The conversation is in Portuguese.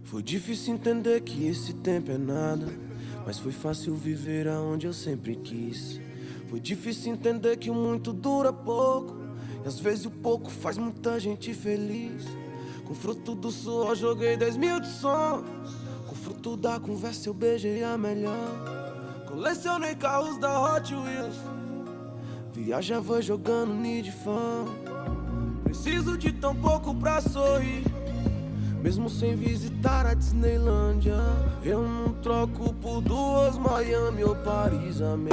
Foi difícil entender que esse tempo é nada, mas foi fácil viver aonde eu sempre quis. Foi difícil entender que o muito dura pouco, e às vezes o pouco faz muita gente feliz. Com fruto do suor joguei 10 mil de sonhos, com fruto da conversa eu beijei a melhor. Colecionei carros da Hot Wheels, viajava jogando Need for. Preciso de tão pouco pra sorrir, mesmo sem visitar a Disneylândia. Eu não troco por duas Miami ou Paris, amém.